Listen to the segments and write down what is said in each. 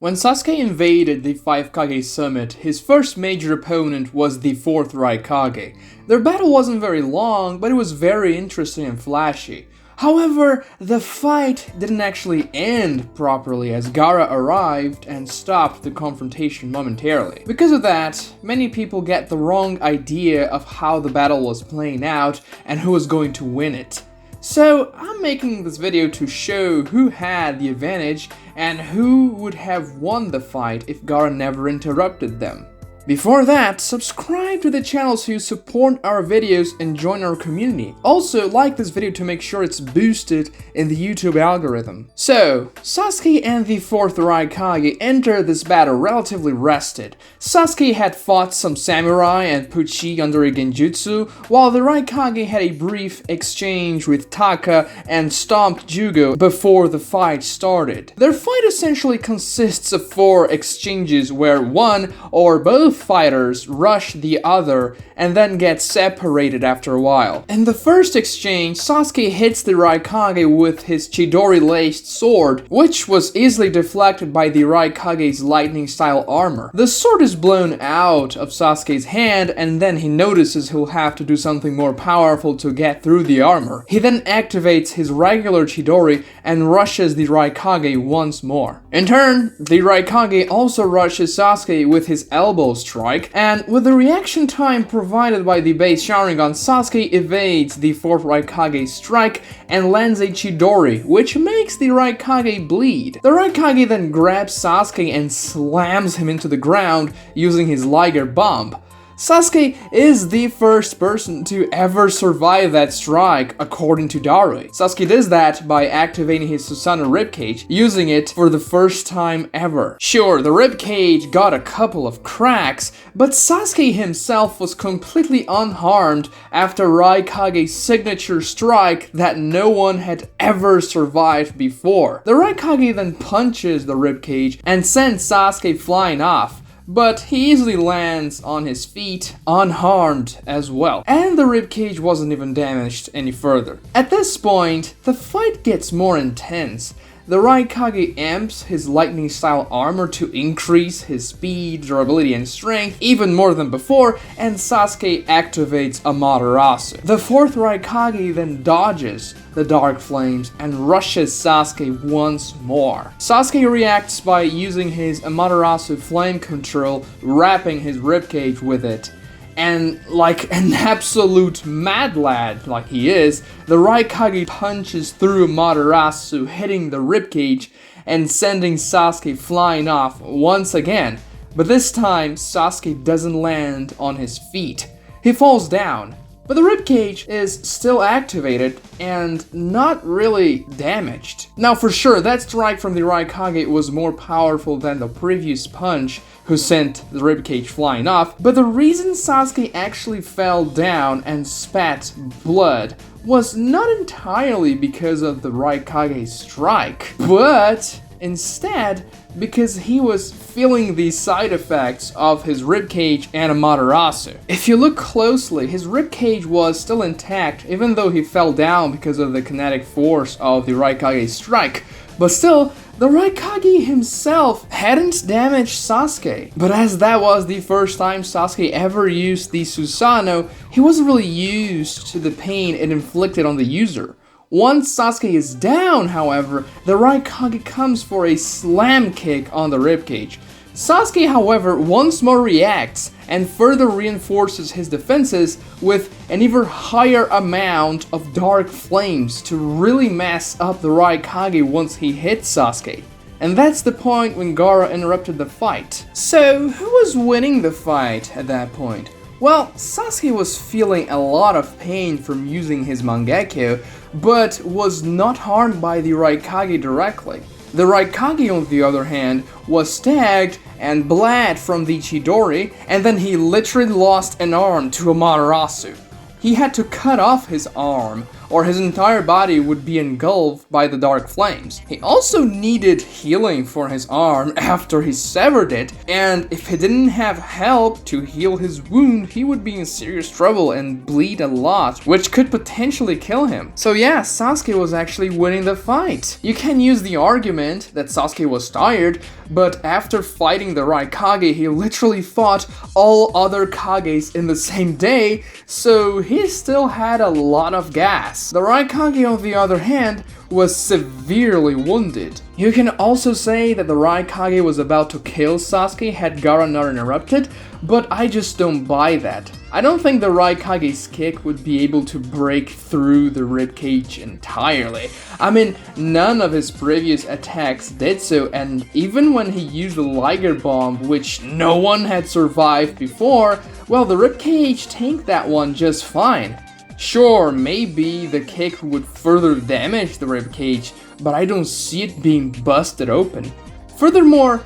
When Sasuke invaded the 5 Kage summit, his first major opponent was the 4th Raikage. Their battle wasn't very long, but it was very interesting and flashy. However, the fight didn't actually end properly as Gaara arrived and stopped the confrontation momentarily. Because of that, many people get the wrong idea of how the battle was playing out and who was going to win it. So I'm making this video to show who had the advantage and who would have won the fight if Gaara never interrupted them. Before that, subscribe to the channel so you support our videos and join our community. Also, like this video to make sure it's boosted in the YouTube algorithm. So, Sasuke and the 4th Raikage entered this battle relatively rested. Sasuke had fought some samurai and put chi under a genjutsu, while the Raikage had a brief exchange with Taka and stomped Jugo before the fight started. Their fight essentially consists of 4 exchanges where one or both fighters rush the other and then get separated after a while. In the first exchange, Sasuke hits the Raikage with his Chidori-laced sword, which was easily deflected by the Raikage's lightning-style armor. The sword is blown out of Sasuke's hand, and then he notices he'll have to do something more powerful to get through the armor. He then activates his regular Chidori and rushes the Raikage once more. In turn, the Raikage also rushes Sasuke with his elbow strike, and with the reaction time provided by the base Sharingan, Sasuke evades the 4th Raikage's strike and lands a Chidori, which makes the Raikage bleed. The Raikage then grabs Sasuke and slams him into the ground using his Liger Bomb. Sasuke is the first person to ever survive that strike, according to Darui. Sasuke does that by activating his Susanoo ribcage, using it for the first time ever. Sure, the ribcage got a couple of cracks, but Sasuke himself was completely unharmed after Raikage's signature strike that no one had ever survived before. The Raikage then punches the ribcage and sends Sasuke flying off, but he easily lands on his feet, unharmed as well. And the ribcage wasn't even damaged any further. At this point, the fight gets more intense. The Raikage amps his lightning-style armor to increase his speed, durability, and strength even more than before, and Sasuke activates Amaterasu. The 4th Raikage then dodges the dark flames and rushes Sasuke once more. Sasuke reacts by using his Amaterasu flame control, wrapping his ribcage with it. And like an absolute mad lad like he is, the Raikage punches through Amaterasu, hitting the ribcage and sending Sasuke flying off once again. But this time, Sasuke doesn't land on his feet. He falls down. But the ribcage is still activated and not really damaged. Now for sure, that strike from the Raikage was more powerful than the previous punch who sent the ribcage flying off, but the reason Sasuke actually fell down and spat blood was not entirely because of the Raikage's strike, but instead because he was feeling the side effects of his ribcage and Amaterasu. If you look closely, his ribcage was still intact even though he fell down because of the kinetic force of the Raikage's strike, but still, the Raikage himself hadn't damaged Sasuke. But as that was the first time Sasuke ever used the Susanoo, he wasn't really used to the pain it inflicted on the user. Once Sasuke is down, however, the Raikage comes for a slam kick on the ribcage. Sasuke, however, once more reacts and further reinforces his defenses with an even higher amount of dark flames to really mess up the Raikage once he hits Sasuke. And that's the point when Gaara interrupted the fight. So, who was winning the fight at that point? Well, Sasuke was feeling a lot of pain from using his Mangekyo, but was not harmed by the Raikage directly. The Raikage, on the other hand, was tagged and bled from the Chidori, and then he literally lost an arm to Amaterasu. He had to cut off his arm, or his entire body would be engulfed by the dark flames. He also needed healing for his arm after he severed it, and if he didn't have help to heal his wound, he would be in serious trouble and bleed a lot, which could potentially kill him. So yeah, Sasuke was actually winning the fight. You can use the argument that Sasuke was tired, but after fighting the Raikage, he literally fought all other Kages in the same day, so he still had a lot of gas. The Raikage, on the other hand, was severely wounded. You can also say that the Raikage was about to kill Sasuke had Gaara not interrupted, but I just don't buy that. I don't think the Raikage's kick would be able to break through the ribcage entirely. I mean, none of his previous attacks did so, and even when he used the Liger Bomb, which no one had survived before, well, the ribcage tanked that one just fine. Sure, maybe the kick would further damage the ribcage, but I don't see it being busted open. Furthermore,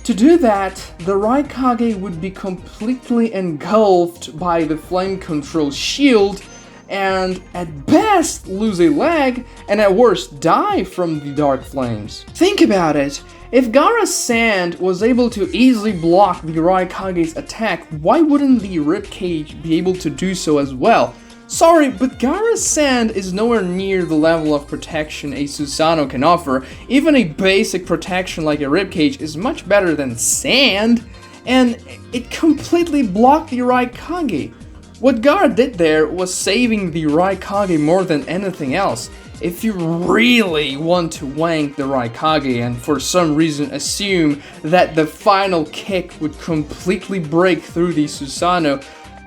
to do that, the Raikage would be completely engulfed by the flame control shield and at best lose a leg and at worst die from the dark flames. Think about it. If Gaara's sand was able to easily block the Raikage's attack, why wouldn't the ribcage be able to do so as well? Sorry, but Gaara's sand is nowhere near the level of protection a Susanoo can offer. Even a basic protection like a ribcage is much better than sand, and it completely blocked the Raikage. What Gaara did there was saving the Raikage more than anything else. If you really want to wank the Raikage and for some reason assume that the final kick would completely break through the Susanoo,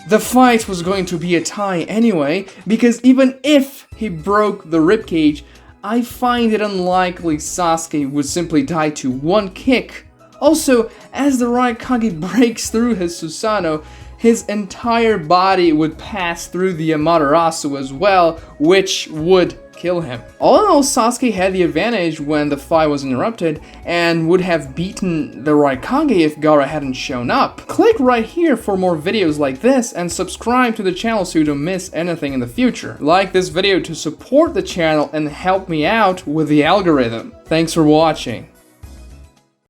the fight was going to be a tie anyway, because even if he broke the ribcage, I find it unlikely Sasuke would simply die to one kick. Also, as the Raikage breaks through his Susanoo, his entire body would pass through the Amaterasu as well, which would kill him. All in all, Sasuke had the advantage when the fight was interrupted and would have beaten the Raikage if Gaara hadn't shown up. Click right here for more videos like this and subscribe to the channel so you don't miss anything in the future. Like this video to support the channel and help me out with the algorithm. Thanks for watching.